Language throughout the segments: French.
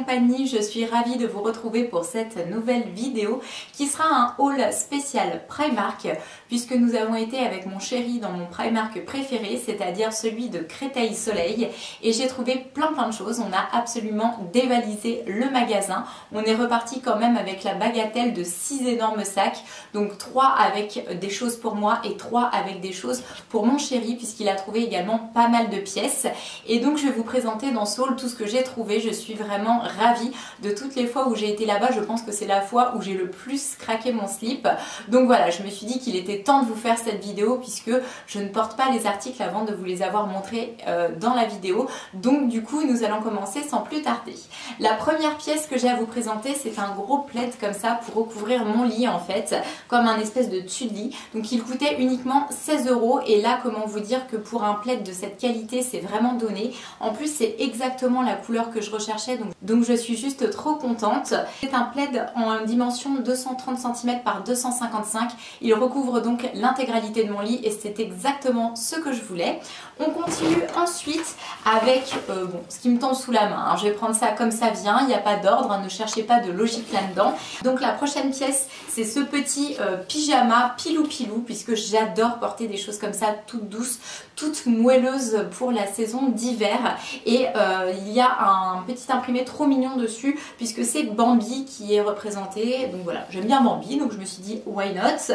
compagnie, je suis ravie de vous retrouver pour cette nouvelle vidéo qui sera un haul spécial Primark puisque nous avons été avec mon chéri dans mon Primark préféré, c'est-à-dire celui de Créteil Soleil, et j'ai trouvé plein de choses. On a absolument dévalisé le magasin. On est reparti quand même avec la bagatelle de 6 énormes sacs, donc 3 avec des choses pour moi et 3 avec des choses pour mon chéri puisqu'il a trouvé également pas mal de pièces. Et donc je vais vous présenter dans ce haul tout ce que j'ai trouvé. Je suis vraiment ravie de toutes les fois où j'ai été là-bas. Je pense que c'est la fois où j'ai le plus craqué mon slip. Donc voilà, je me suis dit qu'il était temps de vous faire cette vidéo puisque je ne porte pas les articles avant de vous les avoir montrés dans la vidéo. Donc du coup, nous allons commencer sans plus tarder. La première pièce que j'ai à vous présenter, c'est un gros plaid comme ça pour recouvrir mon lit en fait, comme un espèce de dessus de lit. Donc il coûtait uniquement 16 € et là, comment vous dire que pour un plaid de cette qualité, c'est vraiment donné. En plus, c'est exactement la couleur que je recherchais, donc je suis juste trop contente. C'est un plaid en dimension 230 cm par 255. Il recouvre donc l'intégralité de mon lit et c'est exactement ce que je voulais. On continue ensuite avec ce qui me tombe sous la main. Alors, je vais prendre ça comme ça vient, il n'y a pas d'ordre, hein, ne cherchez pas de logique là-dedans. Donc la prochaine pièce, c'est ce petit pyjama pilou puisque j'adore porter des choses comme ça, toutes douces, toutes moelleuses pour la saison d'hiver. Et il y a un petit imprimé trop mignon dessus puisque c'est Bambi qui est représenté. Donc voilà, j'aime bien Bambi, donc je me suis dit why not.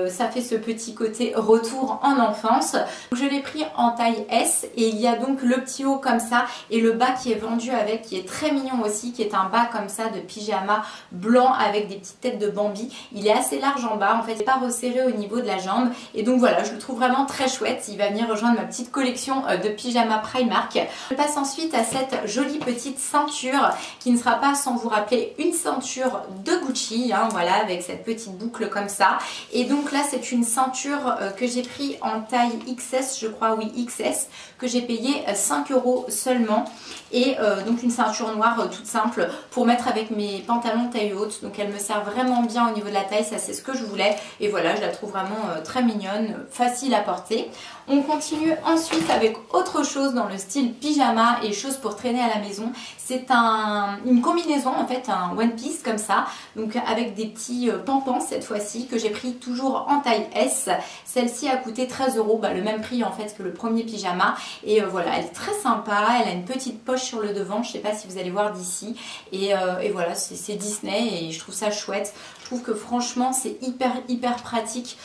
Ça fait ce petit côté retour en enfance. Je l'ai pris en taille S et il y a donc le petit haut comme ça et le bas qui est vendu avec, qui est très mignon aussi, qui est un bas comme ça de pyjama blanc avec des petites têtes de Bambi. Il est assez large en bas, en fait il n'est pas resserré au niveau de la jambe et donc voilà, je le trouve vraiment très chouette. Il va venir rejoindre ma petite collection de pyjama Primark. Je passe ensuite à cette jolie petite ceinture qui ne sera pas sans vous rappeler une ceinture de Gucci, hein, voilà, avec cette petite boucle comme ça. Et donc là c'est une ceinture que j'ai pris en taille XS, je crois, oui XS, que j'ai payé 5 € seulement. Et donc une ceinture noire toute simple pour mettre avec mes pantalons taille haute. Donc elle me sert vraiment bien au niveau de la taille, ça c'est ce que je voulais. Et voilà, je la trouve vraiment très mignonne, facile à porter. On continue ensuite avec autre chose dans le style pyjama et choses pour traîner à la maison. C'est une combinaison en fait, un one piece comme ça, donc avec des petits pampans cette fois-ci que j'ai pris toujours en taille S. Celle-ci a coûté 13 €, le même prix en fait que le premier pyjama. Et voilà, elle est très sympa, elle a une petite poche sur le devant, je sais pas si vous allez voir d'ici. Et voilà, c'est Disney et je trouve ça chouette. Je trouve que franchement c'est hyper pratique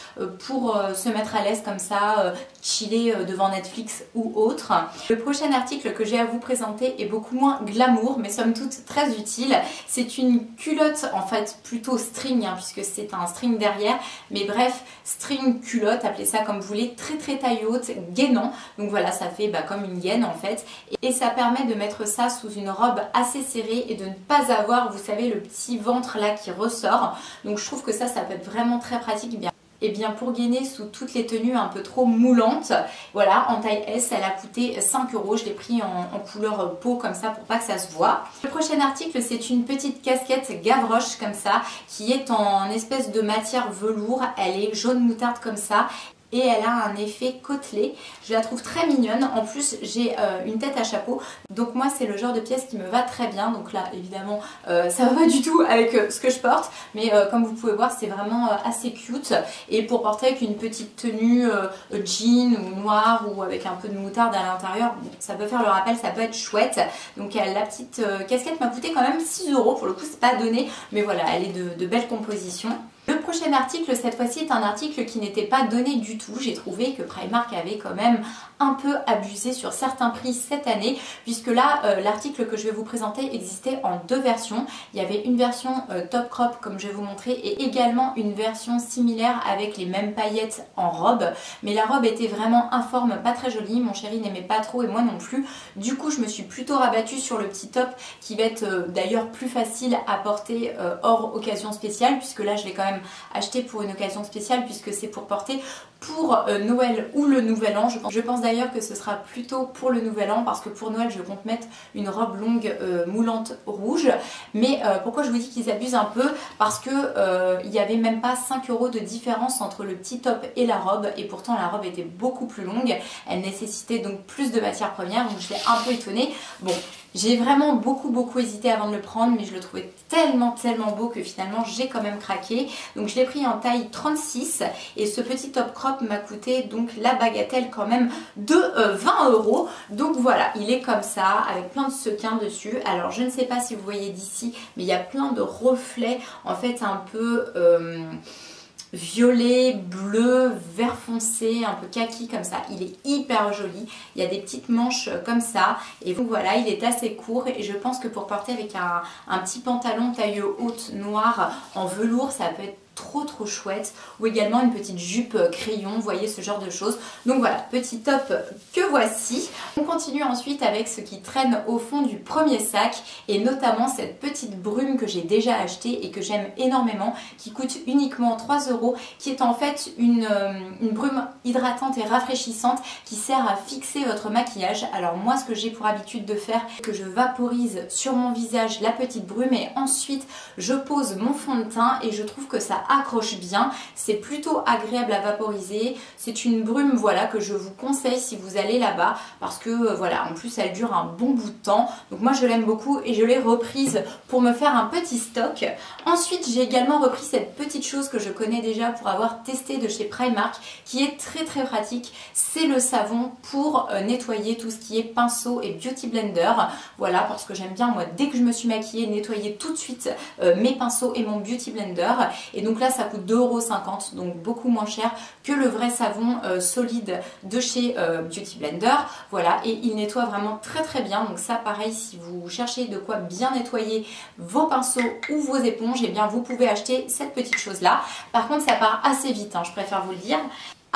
pour se mettre à l'aise comme ça, chiller devant Netflix ou autre. Le prochain article que j'ai à vous présenter est beaucoup moins glamour mais somme toute très utile. C'est une culotte en fait plutôt string, hein, puisque c'est un string derrière, mais bref, string culotte, appelez ça comme vous voulez, très taille haute, gainant. Donc voilà, ça fait comme une gaine en fait et ça permet de mettre ça sous une robe assez serrée et de ne pas avoir, vous savez, le petit ventre là qui ressort. Donc je trouve que ça peut être vraiment très pratique. Et bien pour gainer sous toutes les tenues un peu trop moulantes, voilà, en taille S, elle a coûté 5 €. Je l'ai pris en couleur peau comme ça pour pas que ça se voit. Le prochain article, c'est une petite casquette Gavroche comme ça, qui est en espèce de matière velours. Elle est jaune moutarde comme ça. Et elle a un effet côtelé. Je la trouve très mignonne. En plus, j'ai une tête à chapeau. Donc moi, c'est le genre de pièce qui me va très bien. Donc là, évidemment, ça va pas du tout avec ce que je porte. Mais comme vous pouvez voir, c'est vraiment assez cute. Et pour porter avec une petite tenue jean ou noire ou avec un peu de moutarde à l'intérieur, bon, ça peut faire le rappel, ça peut être chouette. Donc la petite casquette m'a coûté quand même 6 €. Pour le coup, c'est pas donné. Mais voilà, elle est de belle composition. Le prochain article, cette fois-ci, est un article qui n'était pas donné du tout. J'ai trouvé que Primark avait quand même un peu abusé sur certains prix cette année, puisque là, l'article que je vais vous présenter existait en deux versions. Il y avait une version top crop, comme je vais vous montrer, et également une version similaire avec les mêmes paillettes en robe. Mais la robe était vraiment informe, pas très jolie. Mon chéri n'aimait pas trop et moi non plus. Du coup, je me suis plutôt rabattue sur le petit top qui va être d'ailleurs plus facile à porter hors occasion spéciale, puisque là, je l'ai quand même acheté pour une occasion spéciale puisque c'est pour porter pour Noël ou le Nouvel An. Je pense d'ailleurs que ce sera plutôt pour le Nouvel An parce que pour Noël je compte mettre une robe longue moulante rouge. Mais pourquoi je vous dis qu'ils abusent un peu? Parce que il n'y avait même pas 5 € de différence entre le petit top et la robe, et pourtant la robe était beaucoup plus longue. Elle nécessitait donc plus de matières premières, donc j'étais un peu étonnée. Bon, J'ai vraiment beaucoup hésité avant de le prendre, mais je le trouvais tellement beau que finalement j'ai quand même craqué. Donc je l'ai pris en taille 36 et ce petit top crop m'a coûté donc la bagatelle quand même de 20 €. Donc voilà, il est comme ça avec plein de sequins dessus. Alors je ne sais pas si vous voyez d'ici, mais il y a plein de reflets en fait un peu violet, bleu, vert foncé, un peu kaki comme ça. Il est hyper joli. Il y a des petites manches comme ça. Et donc voilà, il est assez court. Et je pense que pour porter avec un petit pantalon taille haute noir en velours, ça peut être trop chouette, ou également une petite jupe crayon, vous voyez, ce genre de choses. Donc voilà, petit top que voici. On continue ensuite avec ce qui traîne au fond du premier sac, et notamment cette petite brume que j'ai déjà achetée et que j'aime énormément, qui coûte uniquement 3 €, qui est en fait une brume hydratante et rafraîchissante qui sert à fixer votre maquillage. Alors moi, ce que j'ai pour habitude de faire, c'est que je vaporise sur mon visage la petite brume et ensuite je pose mon fond de teint, et je trouve que ça accroche bien, c'est plutôt agréable à vaporiser. C'est une brume, voilà, que je vous conseille si vous allez là-bas, parce que voilà, en plus elle dure un bon bout de temps. Donc moi je l'aime beaucoup et je l'ai reprise pour me faire un petit stock. Ensuite j'ai également repris cette petite chose que je connais déjà pour avoir testé de chez Primark, qui est très pratique. C'est le savon pour nettoyer tout ce qui est pinceau et beauty blender. Voilà, parce que j'aime bien moi, dès que je me suis maquillée, nettoyer tout de suite mes pinceaux et mon beauty blender. Et donc là ça coûte 2,50 €, donc beaucoup moins cher que le vrai savon solide de chez Beauty Blender. Voilà, et il nettoie vraiment très bien. Donc ça pareil, si vous cherchez de quoi bien nettoyer vos pinceaux ou vos éponges, et bien vous pouvez acheter cette petite chose là. Par contre ça part assez vite, hein, je préfère vous le dire.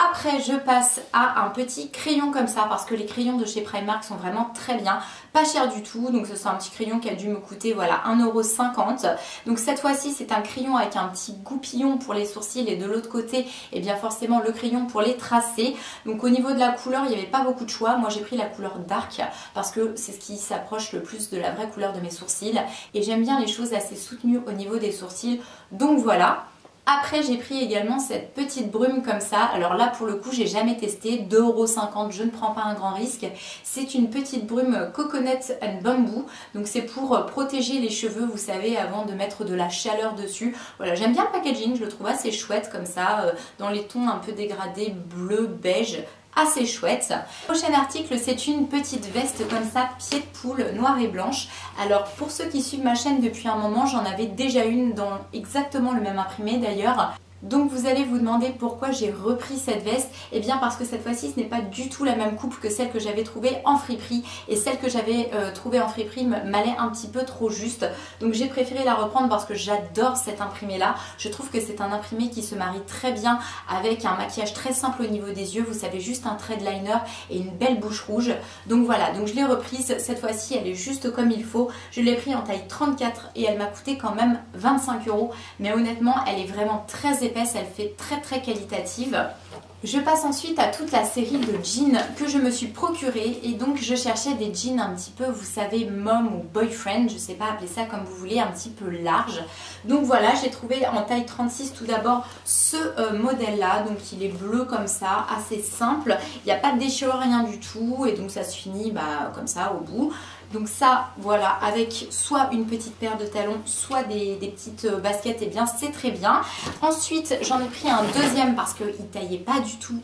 Après je passe à un petit crayon comme ça, parce que les crayons de chez Primark sont vraiment très bien, pas cher du tout. Donc c'est un petit crayon qui a dû me coûter voilà 1,50 €. Donc cette fois-ci c'est un crayon avec un petit goupillon pour les sourcils, et de l'autre côté et bien forcément le crayon pour les tracer. Donc au niveau de la couleur il n'y avait pas beaucoup de choix. Moi j'ai pris la couleur dark parce que c'est ce qui s'approche le plus de la vraie couleur de mes sourcils, et j'aime bien les choses assez soutenues au niveau des sourcils. Donc voilà. Après j'ai pris également cette petite brume comme ça. Alors là pour le coup j'ai jamais testé, 2,50 €, je ne prends pas un grand risque. C'est une petite brume Coconut and Bamboo. Donc c'est pour protéger les cheveux, vous savez, avant de mettre de la chaleur dessus. Voilà, j'aime bien le packaging, je le trouve assez chouette comme ça, dans les tons un peu dégradés, bleu, beige. Assez chouette. Prochain article, c'est une petite veste comme ça, pied de poule, noire et blanche. Alors pour ceux qui suivent ma chaîne depuis un moment, j'en avais déjà une dans exactement le même imprimé d'ailleurs. Donc vous allez vous demander pourquoi j'ai repris cette veste. Et bien parce que cette fois-ci ce n'est pas du tout la même coupe que celle que j'avais trouvée en friperie, et celle que j'avais trouvée en friperie m'allait un petit peu trop juste. Donc j'ai préféré la reprendre parce que j'adore cet imprimé là. Je trouve que c'est un imprimé qui se marie très bien avec un maquillage très simple au niveau des yeux. Vous savez, juste un trait de liner et une belle bouche rouge. Donc voilà, donc je l'ai reprise. Cette fois-ci elle est juste comme il faut. Je l'ai pris en taille 34 et elle m'a coûté quand même 25 €. Mais honnêtement elle est vraiment très épaisse, elle fait très qualitative. Je passe ensuite à toute la série de jeans que je me suis procuré, et donc je cherchais des jeans un petit peu, vous savez, mom ou boyfriend, je sais pas, appelez ça comme vous voulez, un petit peu large. Donc voilà, j'ai trouvé en taille 36 tout d'abord ce modèle là, donc il est bleu comme ça, assez simple, il n'y a pas de déchirure, rien du tout, et donc ça se finit comme ça au bout. Donc ça, voilà, avec soit une petite paire de talons, soit des petites baskets, et bien c'est très bien. Ensuite, j'en ai pris un deuxième parce qu'il ne taillait pas du tout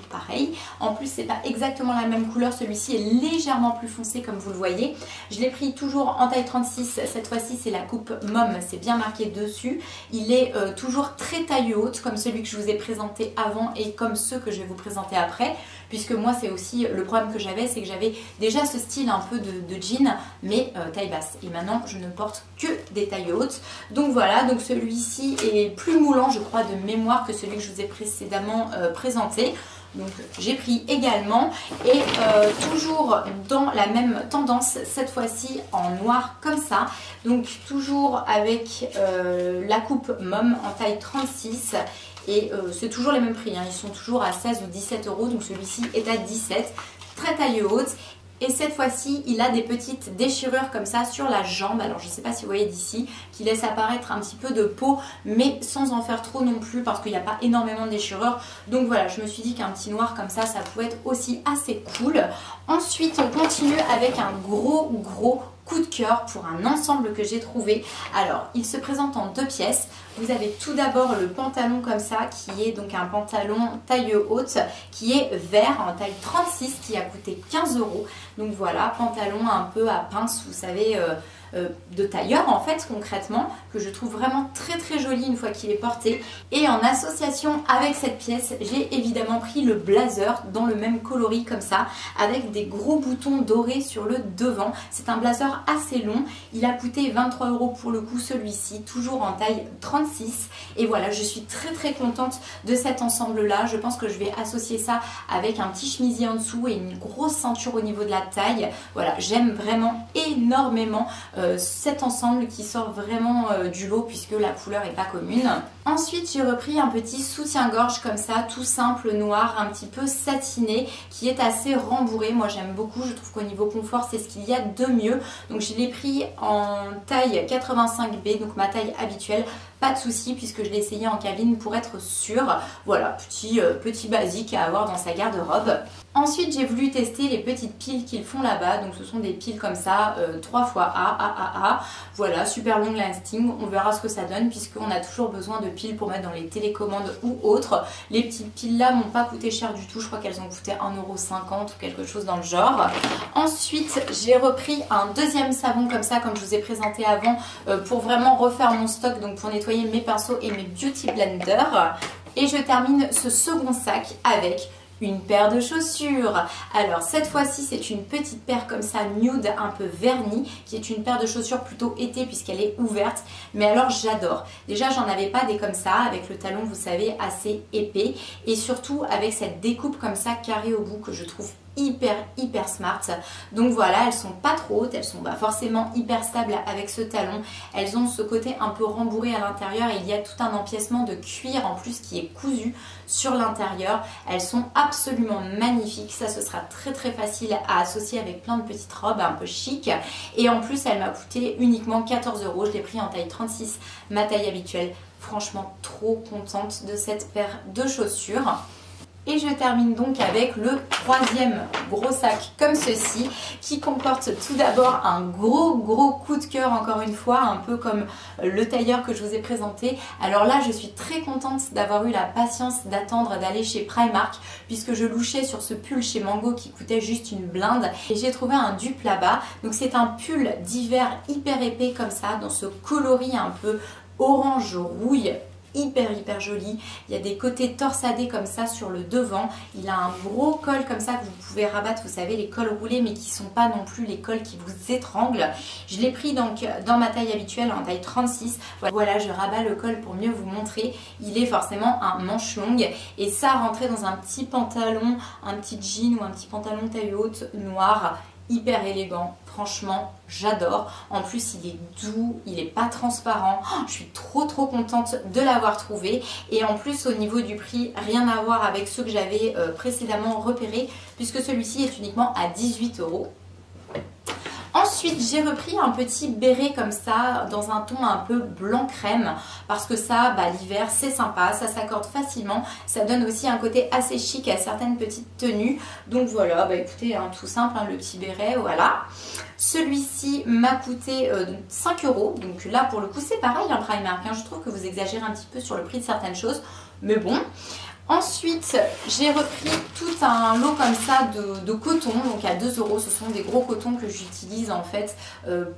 pareil. En plus, c'est pas exactement la même couleur. Celui-ci est légèrement plus foncé comme vous le voyez. Je l'ai pris toujours en taille 36. Cette fois-ci, c'est la coupe Mom. C'est bien marqué dessus. Il est toujours très taille haute, comme celui que je vous ai présenté avant et comme ceux que je vais vous présenter après. Puisque moi, c'est aussi le problème que j'avais, c'est que j'avais déjà ce style un peu de jean, mais taille basse. Et maintenant, je ne porte que des tailles hautes. Donc voilà, donc celui-ci est plus moulant, je crois, de mémoire que celui que je vous ai précédemment présenté. Donc j'ai pris également, et toujours dans la même tendance, cette fois-ci en noir comme ça. Donc toujours avec la coupe Mom en taille 36. Et c'est toujours les mêmes prix, hein. Ils sont toujours à 16 ou 17 €, donc celui-ci est à 17, très taille haute. Et cette fois-ci, il a des petites déchirures comme ça sur la jambe. Alors je ne sais pas si vous voyez d'ici, qui laisse apparaître un petit peu de peau, mais sans en faire trop non plus, parce qu'il n'y a pas énormément de déchirures. Donc voilà, je me suis dit qu'un petit noir comme ça pouvait être aussi assez cool. Ensuite, on continue avec un gros coup de cœur pour un ensemble que j'ai trouvé. Alors, il se présente en 2 pièces. Vous avez tout d'abord le pantalon comme ça, qui est donc un pantalon taille haute, qui est vert en taille 36, qui a coûté 15 €. Donc voilà, pantalon un peu à pince, vous savez, de tailleur en fait concrètement, que je trouve vraiment très joli une fois qu'il est porté. Et en association avec cette pièce, j'ai évidemment pris le blazer dans le même coloris comme ça, avec des gros boutons dorés sur le devant. C'est un blazer assez long, il a coûté 23 € pour le coup celui-ci, toujours en taille 36. Et voilà, je suis très contente de cet ensemble là. Je pense que je vais associer ça avec un petit chemisier en dessous et une grosse ceinture au niveau de la taille. Voilà, j'aime vraiment énormément cet ensemble qui sort vraiment du lot puisque la couleur n'est pas commune. Ensuite, j'ai repris un petit soutien-gorge comme ça, tout simple, noir, un petit peu satiné, qui est assez rembourré. Moi j'aime beaucoup, je trouve qu'au niveau confort c'est ce qu'il y a de mieux. Donc je l'ai pris en taille 85B, donc ma taille habituelle. Pas de souci puisque je l'ai essayé en cabine pour être sûre. Voilà, petit basique à avoir dans sa garde-robe. Ensuite, j'ai voulu tester les petites piles qu'ils font là-bas. Donc ce sont des piles comme ça, 3 fois A. Voilà, super long lasting. On verra ce que ça donne puisqu'on a toujours besoin de piles pour mettre dans les télécommandes ou autres. Les petites piles là m'ont pas coûté cher du tout. Je crois qu'elles ont coûté 1,50 € ou quelque chose dans le genre. Ensuite, j'ai repris un deuxième savon comme ça, comme je vous ai présenté avant, pour vraiment refaire mon stock, donc pour nettoyer mes pinceaux et mes beauty blenders. Et je termine ce second sac avec une paire de chaussures. Alors cette fois-ci c'est une petite paire comme ça nude un peu vernie, qui est une paire de chaussures plutôt été puisqu'elle est ouverte, mais alors j'adore. Déjà j'en avais pas des comme ça avec le talon vous savez assez épais et surtout avec cette découpe comme ça carrée au bout que je trouve hyper smart. Donc voilà, elles sont pas trop hautes, elles sont forcément hyper stables avec ce talon. Elles ont ce côté un peu rembourré à l'intérieur et il y a tout un empiècement de cuir en plus qui est cousu sur l'intérieur. Elles sont absolument magnifiques. Ça, ce sera très facile à associer avec plein de petites robes un peu chic. Et en plus, elle m'a coûté uniquement 14 €. Je l'ai pris en taille 36, ma taille habituelle. Franchement, trop contente de cette paire de chaussures. Et je termine donc avec le troisième gros sac comme ceci, qui comporte tout d'abord un gros coup de cœur, encore une fois, un peu comme le tailleur que je vous ai présenté. Alors là, je suis très contente d'avoir eu la patience d'attendre d'aller chez Primark, puisque je louchais sur ce pull chez Mango qui coûtait juste une blinde. Et j'ai trouvé un dupe là-bas. Donc c'est un pull d'hiver hyper épais comme ça, dans ce coloris un peu orange rouille, hyper joli. Il y a des côtés torsadés comme ça sur le devant. Il a un gros col comme ça que vous pouvez rabattre, vous savez, les cols roulés, mais qui sont pas non plus les cols qui vous étranglent. Je l'ai pris donc dans ma taille habituelle, en taille 36. Voilà, je rabats le col pour mieux vous montrer. Il est forcément un manche longue et ça rentrait dans un petit pantalon, un petit jean ou un petit pantalon taille haute noir, hyper élégant. Franchement, j'adore. En plus, il est doux, il n'est pas transparent. Oh, je suis trop contente de l'avoir trouvé. Et en plus, au niveau du prix, rien à voir avec ceux que j'avais précédemment repérés, puisque celui-ci est uniquement à 18 €. Ensuite, j'ai repris un petit béret comme ça, dans un ton un peu blanc crème, parce que ça, l'hiver, c'est sympa, ça s'accorde facilement. Ça donne aussi un côté assez chic à certaines petites tenues. Donc voilà, écoutez, tout simple, le petit béret, voilà. Celui-ci m'a coûté 5 €. Donc là, pour le coup, c'est pareil, Primark. Je trouve que vous exagérez un petit peu sur le prix de certaines choses, mais bon. Ensuite, j'ai repris tout un lot comme ça de coton, donc à 2 €. Ce sont des gros cotons que j'utilise en fait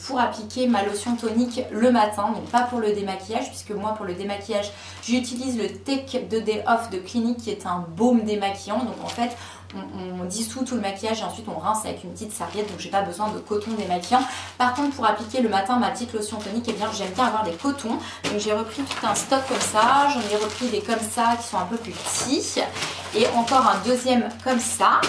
pour appliquer ma lotion tonique le matin, donc pas pour le démaquillage, puisque moi pour le démaquillage, j'utilise le Take the Day Off de Clinique qui est un baume démaquillant. Donc en fait, on dissout tout le maquillage et ensuite on rince avec une petite serviette, donc j'ai pas besoin de coton démaquillant. Par contre, pour appliquer le matin ma petite lotion tonique, eh bien j'aime bien avoir des cotons. Donc j'ai repris tout un stock comme ça, j'en ai repris des comme ça qui sont un peu plus petits et encore un deuxième comme ça.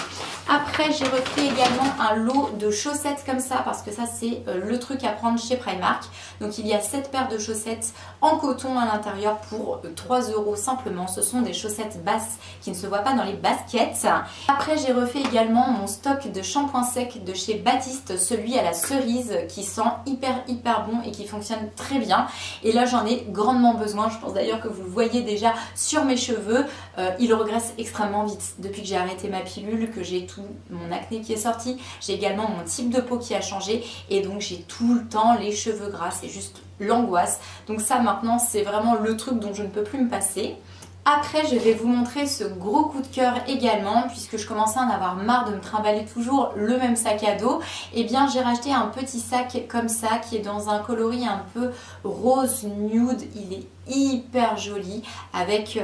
Après, j'ai repris également un lot de chaussettes comme ça, parce que ça c'est le truc à prendre chez Primark. Donc il y a 7 paires de chaussettes en coton à l'intérieur pour 3 € simplement. Ce sont des chaussettes basses qui ne se voient pas dans les baskets. Après, j'ai refait également mon stock de shampoing sec de chez Baptiste, celui à la cerise qui sent hyper bon et qui fonctionne très bien. Et là, j'en ai grandement besoin. Je pense d'ailleurs que vous le voyez déjà sur mes cheveux. Il regraisse extrêmement extrêmement vite. Depuis que j'ai arrêté ma pilule, que j'ai tout mon acné qui est sorti, j'ai également mon type de peau qui a changé et donc j'ai tout le temps les cheveux gras, c'est juste l'angoisse. Donc ça maintenant c'est vraiment le truc dont je ne peux plus me passer. Après, je vais vous montrer ce gros coup de cœur également, puisque je commençais à en avoir marre de me trimballer toujours le même sac à dos. Et bien, j'ai racheté un petit sac comme ça, qui est dans un coloris un peu rose nude. Il est hyper joli, avec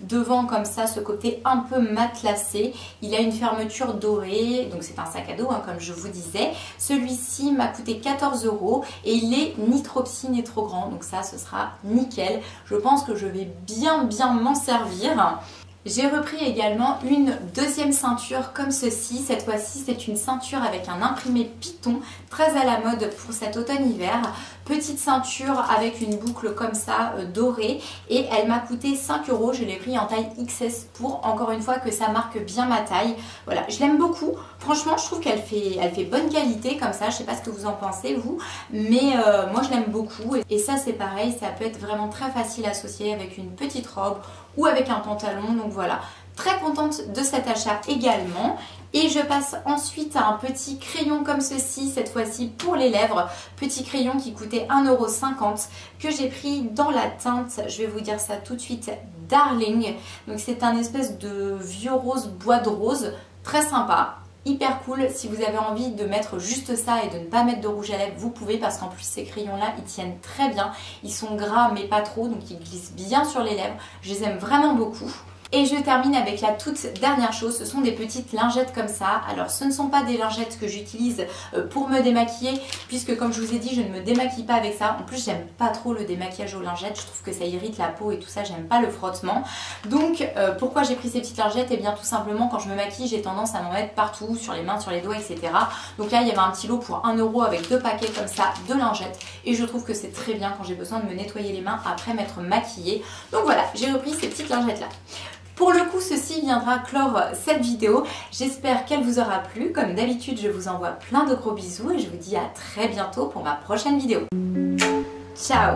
devant comme ça ce côté un peu matelassé. Il a une fermeture dorée, donc c'est un sac à dos hein, comme je vous disais. Celui-ci m'a coûté 14 € et il est ni trop petit ni trop grand, donc ça ce sera nickel. Je pense que je vais bien m'en servir. J'ai repris également une deuxième ceinture comme ceci. Cette fois-ci, c'est une ceinture avec un imprimé Python, très à la mode pour cet automne-hiver. Petite ceinture avec une boucle comme ça, dorée. Et elle m'a coûté 5 €. Je l'ai pris en taille XS pour, encore une fois, que ça marque bien ma taille. Voilà, je l'aime beaucoup. Franchement, je trouve qu'elle fait bonne qualité comme ça. Je sais pas ce que vous en pensez, vous. Mais moi, je l'aime beaucoup. Et ça, c'est pareil. Ça peut être vraiment très facile à associer avec une petite robe ou avec un pantalon. Donc voilà, très contente de cet achat également. Et je passe ensuite à un petit crayon comme ceci, cette fois-ci pour les lèvres. Petit crayon qui coûtait 1,50 € que j'ai pris dans la teinte, je vais vous dire ça tout de suite, Darling. Donc c'est un espèce de vieux rose, bois de rose, très sympa. Hyper cool, si vous avez envie de mettre juste ça et de ne pas mettre de rouge à lèvres, vous pouvez, parce qu'en plus ces crayons là ils tiennent très bien, ils sont gras mais pas trop, donc ils glissent bien sur les lèvres, je les aime vraiment beaucoup. Et je termine avec la toute dernière chose, ce sont des petites lingettes comme ça. Alors ce ne sont pas des lingettes que j'utilise pour me démaquiller, puisque comme je vous ai dit, je ne me démaquille pas avec ça. En plus j'aime pas trop le démaquillage aux lingettes, je trouve que ça irrite la peau et tout ça, j'aime pas le frottement. Donc pourquoi j'ai pris ces petites lingettes? Et bien tout simplement quand je me maquille, j'ai tendance à m'en mettre partout, sur les mains, sur les doigts, etc. Donc là il y avait un petit lot pour 1 € avec 2 paquets comme ça de lingettes. Et je trouve que c'est très bien quand j'ai besoin de me nettoyer les mains après m'être maquillée. Donc voilà, j'ai repris ces petites lingettes là. Pour le coup, ceci viendra clore cette vidéo. J'espère qu'elle vous aura plu. Comme d'habitude, je vous envoie plein de gros bisous et je vous dis à très bientôt pour ma prochaine vidéo. Ciao!